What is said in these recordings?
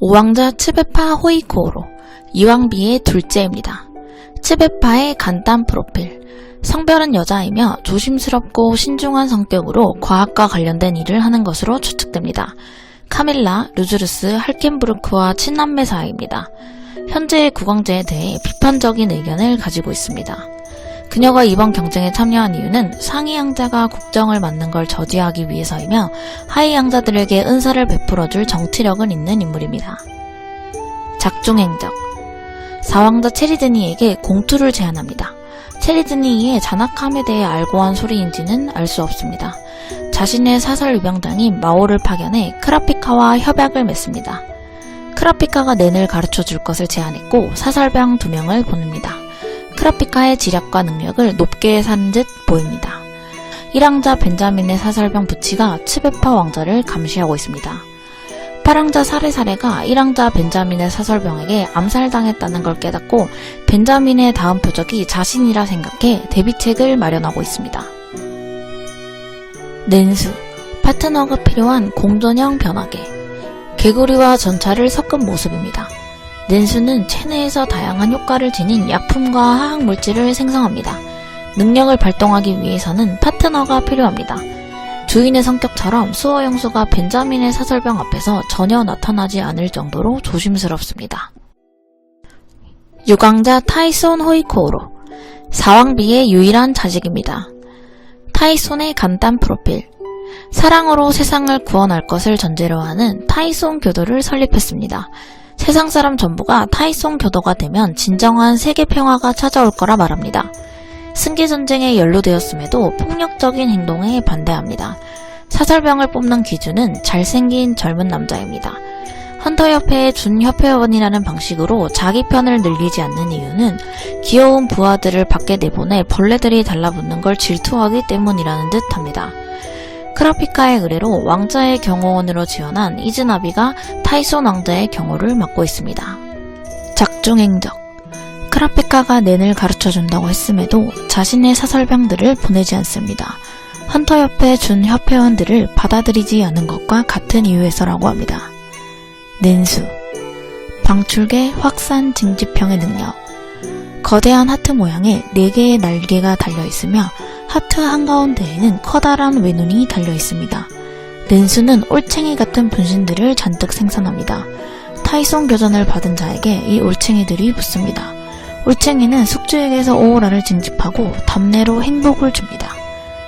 오왕자 츠베파 호이코우로, 이왕비의 둘째입니다. 츠베파의 간단 프로필. 성별은 여자이며 조심스럽고 신중한 성격으로 과학과 관련된 일을 하는 것으로 추측됩니다. 카밀라, 루즈루스, 할켄부르크와 친남매 사이입니다. 현재의 국왕제에 대해 비판적인 의견을 가지고 있습니다. 그녀가 이번 경쟁에 참여한 이유는 상위 양자가 국정을 맡는 걸 저지하기 위해서이며 하위 양자들에게 은사를 베풀어줄 정치력은 있는 인물입니다. 작중행적. 4왕자 체리드니에게 공투를 제안합니다. 체리드니의 잔악함에 대해 알고 한 소리인지는 알 수 없습니다. 자신의 사설 유병장인 마오를 파견해 크라피카와 협약을 맺습니다. 크라피카가 낸을 가르쳐줄 것을 제안했고 사설병 2명을 보냅니다. 크라피카의 지략과 능력을 높게 산 듯 보입니다. 1왕자 벤자민의 사설병 부치가 츠베파 왕자를 감시하고 있습니다. 8왕자 사레사레가 1왕자 벤자민의 사설병에게 암살당했다는 걸 깨닫고 벤자민의 다음 표적이 자신이라 생각해 대비책을 마련하고 있습니다. 낸수, 파트너가 필요한 공존형 변화계. 개구리와 전차를 섞은 모습입니다. 낸수는 체내에서 다양한 효과를 지닌 약품과 화학물질을 생성합니다. 능력을 발동하기 위해서는 파트너가 필요합니다. 주인의 성격처럼 수호용수가 벤자민의 사설병 앞에서 전혀 나타나지 않을 정도로 조심스럽습니다. 6왕자 타이손 호이코우로, 4왕비의 유일한 자식입니다. 타이손의 간단 프로필. 사랑으로 세상을 구원할 것을 전제로 하는 타이손 교도를 설립했습니다. 세상 사람 전부가 타이손 교도가 되면 진정한 세계 평화가 찾아올 거라 말합니다. 승계전쟁에 연루되었음에도 폭력적인 행동에 반대합니다. 사설병을 뽑는 기준은 잘생긴 젊은 남자입니다. 헌터협회의 준협회원이라는 방식으로 자기 편을 늘리지 않는 이유는 귀여운 부하들을 밖에 내보내 벌레들이 달라붙는 걸 질투하기 때문이라는 듯 합니다. 크라피카의 의뢰로 왕자의 경호원으로 지원한 이즈나비가 타이손 왕자의 경호를 맡고 있습니다. 작중행적. 크라피카가 낸을 가르쳐준다고 했음에도 자신의 사설병들을 보내지 않습니다. 헌터협회 준협회원들을 받아들이지 않은 것과 같은 이유에서라고 합니다. 낸수. 방출계 확산 징집형의 능력. 거대한 하트 모양의 4개의 날개가 달려있으며 하트 한가운데에는 커다란 외눈이 달려있습니다. 낸수는 올챙이 같은 분신들을 잔뜩 생산합니다. 타이손 교전을 받은 자에게 이 올챙이들이 붙습니다. 올챙이는 숙주에게서 오호라를 징집하고 답례로 행복을 줍니다.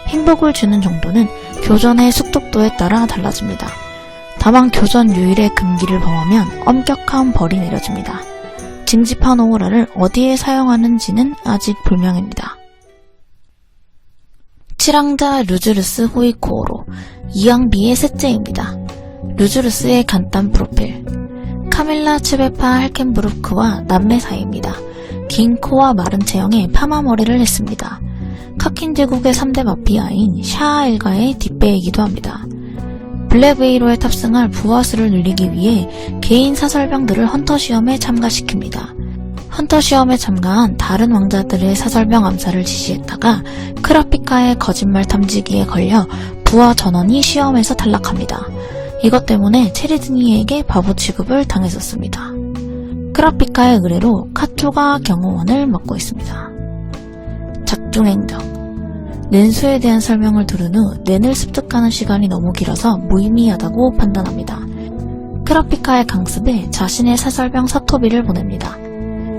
행복을 주는 정도는 교전의 숙독도에 따라 달라집니다. 다만 교전 유일의 금기를 범하면 엄격한 벌이 내려집니다. 징집한 오호라를 어디에 사용하는지는 아직 불명입니다. 7왕자 루즈루스 호이코우로, 이왕비의 셋째입니다. 루즈루스의 간단 프로필. 카밀라 츠베파 할켄부르크와 남매 사이입니다. 긴 코와 마른 체형에 파마 머리를 했습니다. 카킨 제국의 3대 마피아인 샤아엘가의 뒷배이기도 합니다. 블랙웨이로에 탑승할 부하수를 늘리기 위해 개인 사설병들을 헌터 시험에 참가시킵니다. 헌터 시험에 참가한 다른 왕자들의 사설병 암살을 지시했다가 크라피카의 거짓말 탐지기에 걸려 부하 전원이 시험에서 탈락합니다. 이것 때문에 체리드니에게 바보 취급을 당했었습니다. 크라피카의 의뢰로 카투가 경호원을 맡고 있습니다. 작중행적. 낸수에 대한 설명을 들은 후 낸을 습득하는 시간이 너무 길어서 무의미하다고 판단합니다. 크라피카의 강습에 자신의 사설병 사토비를 보냅니다.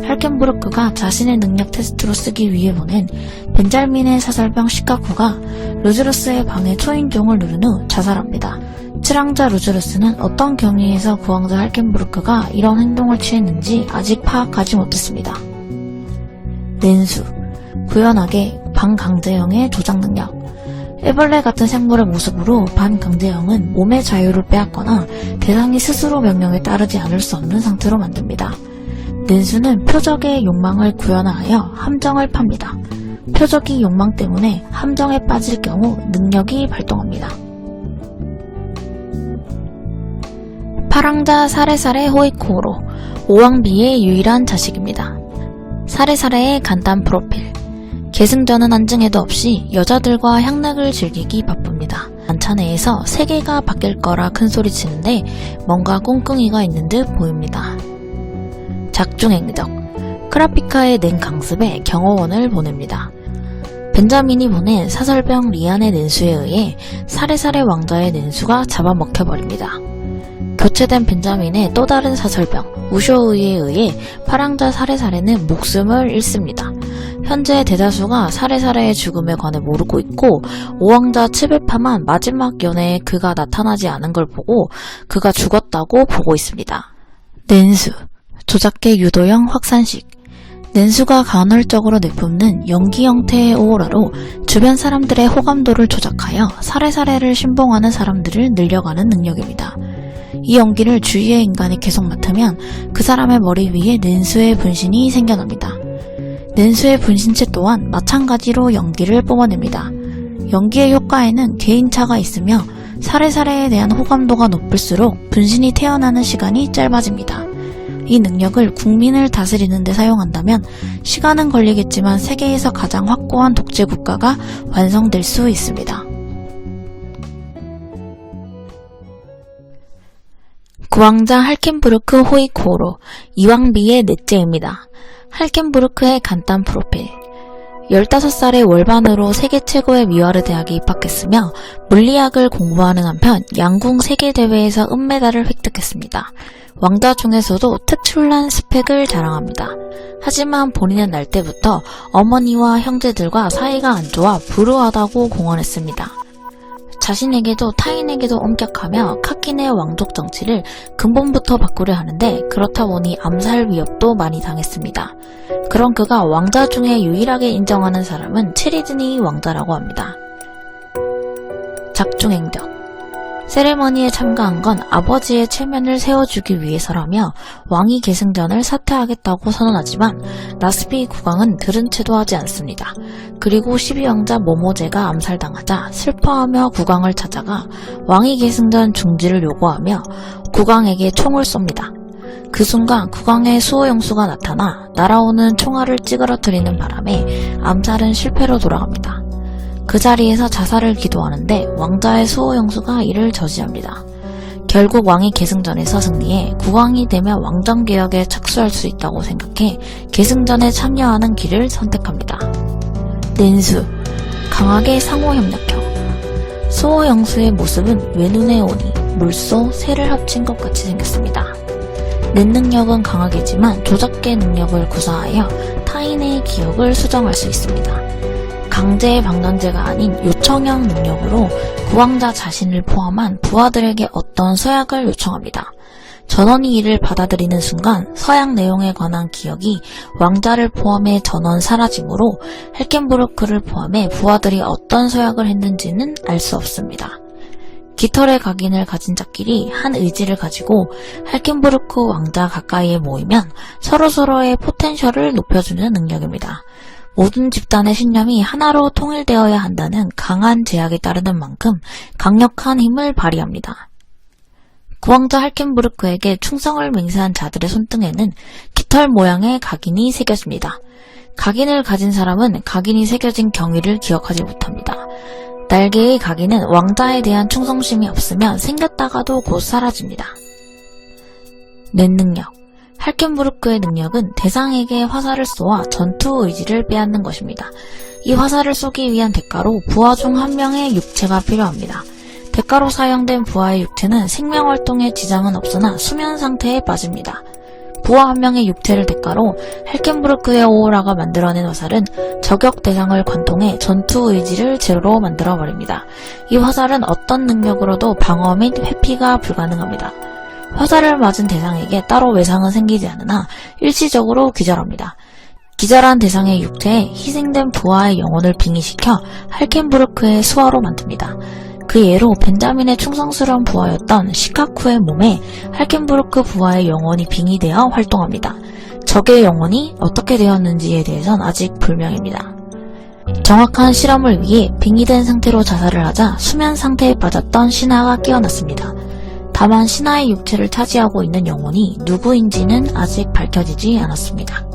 할켄부르크가 자신의 능력 테스트로 쓰기 위해 보낸 벤잘민의 사설병 시카쿠가 루즈루스의 방에 초인종을 누른 후 자살합니다. 7왕자 루즈루스는 어떤 경위에서 9왕자 할켄부르크가 이런 행동을 취했는지 아직 파악하지 못했습니다. 낸수. 구연하게 반강제형의 조작 능력. 애벌레 같은 생물의 모습으로 반강제형은 몸의 자유를 빼앗거나 대상이 스스로 명령에 따르지 않을 수 없는 상태로 만듭니다. 낸수는 표적의 욕망을 구현하여 함정을 팝니다. 표적이 욕망 때문에 함정에 빠질 경우 능력이 발동합니다. 8왕자 사레사레 호이코우로, 5왕비의 유일한 자식입니다. 사레사레의 간단 프로필. 계승전은 한증에도 없이 여자들과 향락을 즐기기 바쁩니다. 만차 내에서 세계가 바뀔 거라 큰소리치는데 뭔가 꿍꿍이가 있는 듯 보입니다. 작중행적. 크라피카의 낸 강습에 경호원을 보냅니다. 벤자민이 보낸 사설병 리안의 낸수에 의해 사레사레 왕자의 낸수가 잡아먹혀버립니다. 교체된 벤자민의 또 다른 사설병 우쇼의에 의해 파랑자 사레사레는 목숨을 잃습니다. 현재 대다수가 사레사레의 죽음에 관해 모르고 있고 오왕자 츠베파만 마지막 연애에 그가 나타나지 않은 걸 보고 그가 죽었다고 보고 있습니다. 낸수, 조작계 유도형 확산식. 낸수가 간헐적으로 내뿜는 연기 형태의 오로라로 주변 사람들의 호감도를 조작하여 사레사레를 신봉하는 사람들을 늘려가는 능력입니다. 이 연기를 주위의 인간이 계속 맡으면 그 사람의 머리 위에 낸수의 분신이 생겨납니다. 낸수의 분신체 또한 마찬가지로 연기를 뿜어냅니다. 연기의 효과에는 개인차가 있으며 사레사레에 대한 호감도가 높을수록 분신이 태어나는 시간이 짧아집니다. 이 능력을 국민을 다스리는 데 사용한다면 시간은 걸리겠지만 세계에서 가장 확고한 독재 국가가 완성될 수 있습니다. 구왕자 할켄부르크 호이코로, 이왕비의 넷째입니다. 할켄부르크의 간단 프로필. 15살에 월반으로 세계 최고의 미와르 대학에 입학했으며 물리학을 공부하는 한편 양궁 세계대회에서 은메달을 획득했습니다. 왕자 중에서도 특출난 스펙을 자랑합니다. 하지만 본인은 날 때부터 어머니와 형제들과 사이가 안 좋아 불우하다고 공언했습니다. 자신에게도 타인에게도 엄격하며 카키네 왕족 정치를 근본부터 바꾸려 하는데 그렇다 보니 암살 위협도 많이 당했습니다. 그런 그가 왕자 중에 유일하게 인정하는 사람은 체리드니 왕자라고 합니다. 작중행적. 세레머니에 참가한 건 아버지의 체면을 세워주기 위해서라며 왕위 계승전을 사퇴하겠다고 선언하지만 나스비 국왕은 들은 채도 하지 않습니다. 그리고 12왕자 모모제가 암살당하자 슬퍼하며 국왕을 찾아가 왕위 계승전 중지를 요구하며 국왕에게 총을 쏩니다. 그 순간 국왕의 수호영수가 나타나 날아오는 총알을 찌그러뜨리는 바람에 암살은 실패로 돌아갑니다. 그 자리에서 자살을 기도하는데 왕자의 수호영수가 이를 저지합니다. 결국 왕위 계승전에서 승리해 국왕이 되면 왕정개혁에 착수할 수 있다고 생각해 계승전에 참여하는 길을 선택합니다. 낸수, 강하게 상호협력형. 수호영수의 모습은 외눈에 오니 물소, 새를 합친 것 같이 생겼습니다. 낸 능력은 강하게지만 조작계 능력을 구사하여 타인의 기억을 수정할 수 있습니다. 강제의 방강제가 아닌 요청형 능력으로 구왕자 자신을 포함한 부하들에게 어떤 서약을 요청합니다. 전원이 이를 받아들이는 순간 서약 내용에 관한 기억이 왕자를 포함해 전원 사라지므로 할켄부르크를 포함해 부하들이 어떤 서약을 했는지는 알 수 없습니다. 깃털의 각인을 가진 자끼리 한 의지를 가지고 할켄부르크 왕자 가까이에 모이면 서로서로의 포텐셜을 높여주는 능력입니다. 모든 집단의 신념이 하나로 통일되어야 한다는 강한 제약이 따르는 만큼 강력한 힘을 발휘합니다. 구왕자 할켄부르크에게 충성을 맹세한 자들의 손등에는 깃털 모양의 각인이 새겨집니다. 각인을 가진 사람은 각인이 새겨진 경위를 기억하지 못합니다. 날개의 각인은 왕자에 대한 충성심이 없으면 생겼다가도 곧 사라집니다. 낸 능력. 할켄부르크의 능력은 대상에게 화살을 쏘아 전투 의지를 빼앗는 것입니다. 이 화살을 쏘기 위한 대가로 부하 중 한 명의 육체가 필요합니다. 대가로 사용된 부하의 육체는 생명활동에 지장은 없으나 수면 상태에 빠집니다. 부하 한 명의 육체를 대가로 할켄부르크의 오호라가 만들어낸 화살은 저격 대상을 관통해 전투 의지를 제로로 만들어버립니다. 이 화살은 어떤 능력으로도 방어 및 회피가 불가능합니다. 화살을 맞은 대상에게 따로 외상은 생기지 않으나 일시적으로 기절합니다. 기절한 대상의 육체에 희생된 부하의 영혼을 빙의시켜 할켄부르크의 수하로 만듭니다. 그 예로 벤자민의 충성스러운 부하였던 시카쿠의 몸에 할켄부르크 부하의 영혼이 빙의되어 활동합니다. 적의 영혼이 어떻게 되었는지에 대해선 아직 불명입니다. 정확한 실험을 위해 빙의된 상태로 자살을 하자 수면 상태에 빠졌던 신하가 깨어났습니다. 다만 신하의 육체를 차지하고 있는 영혼이 누구인지는 아직 밝혀지지 않았습니다.